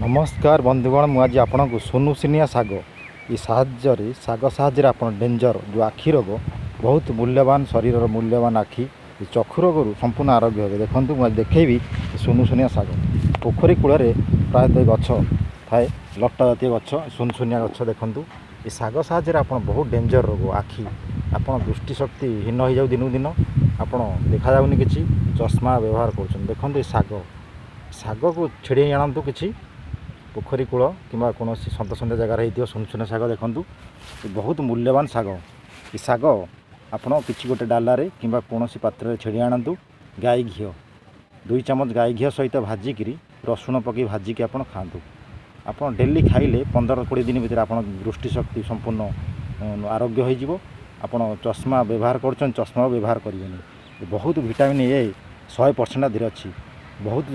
नमस्कार बंधुगण मुझे आपन को सुनुसिनिया साग ये साग साहाଯ୍य आप डेंजर जो आखि रोग बहुत मूल्यवान शरीर मूल्यवान आखि चक्षु रोग संपूर्ण आरोग्य हे देखूँ मुझे देखी सुनुसुनिया साग पोखरी कूल प्रायतः गछ थाए लटा जातीय गछ सुनसुनिया गछ देखूँ ये साग साहाଯ୍य आप बहुत डेंजर रोग आखि आप दृष्टिशक्ति हीन हो जाऊ दिन दिन आप देखा जाऊनी कि चश्मा व्यवहार कर देखते ये साग को छिड़ी आणतु कि पोखरी कूल कि कौन सत सन्ध्या जगार हो सुनसुनिया साग देखूँ बहुत मूल्यवान साग ये साग आपड़ कि गोटे डालारे कि कौन पात्र छिड़ी आणतु गाई घी 2 चामच गाई घी सहित भाजिक रसुण पकई भाजिक आप खातु आप डेली खाइले 15-20 दिन भर आप दृष्टिशक्ति संपूर्ण आरोग्य हो आप चश्मा व्यवहार कर चश्मा व्यवहार करेंगे बहुत विटामिन ए 100% आदि अच्छी बहुत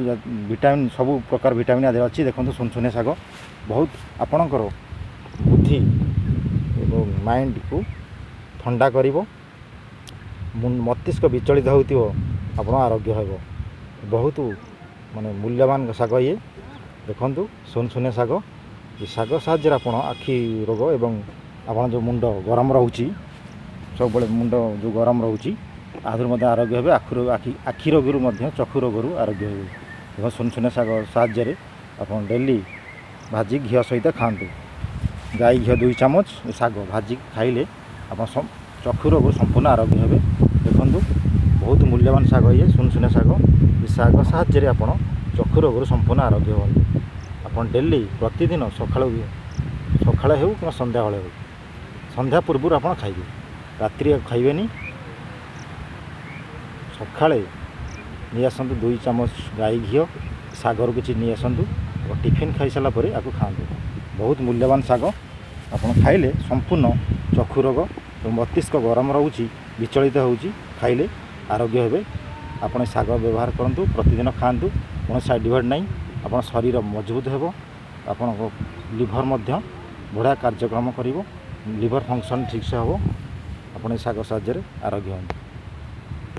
विटामिन सब प्रकार विटामिन आदि अच्छी देखो सुनसुनिया साग बहुत आपणकर बुद्धि माइंड को ठंडा कर मस्तिष्क विचलित हो आप आरोग्य हो बहुत माने मूल्यवान साग ये देखु सुनसुनिया साग ये साग साहाଯ୍य आप आखि रोग एवं आप जो मुंड गरम रोचे सब मुंड जो गरम रोचे आदि आरोग्य हे आखि रोग चक्षु रोग आरोग्य हे सुनसुनिया साग साहाଯ୍य आप डेली भाजी घी सहित खातु गाई घी 2 चामच साग भाजी खाइले आप चक्षु रोग संपूर्ण आरोग्य हे देखूँ बहुत मूल्यवान साग ये सुनसुनिया साग ये साग साहाଯ୍य आप चक्षु रोग संपूर्ण आरोग्य हो आप डेली प्रतिदिन सकाळ हो कि संध्या हो संध्या पूर्व आप खाइबे रात्रि खाइबेनी सकाळे नहीं आसतु 2 चामच गाई घी सागर किसी नहीं आसतु और टिफिन खाई सारा पर आपको खातु बहुत मूल्यवान साग आप खाइले संपूर्ण चक्षु रोग मस्तिष्क गरम रोचे विचलित होची खाइले आरोग्य हे आप साग व्यवहार करूँ प्रतिदिन खातु कौन साइड इफेक्ट नहीं आप शरीर मजबूत हो आप लिभर बढ़िया कार्यक्रम कर लिभर फंक्शन ठीक से हम आप साग साहाଯ୍य आरोग्य हो।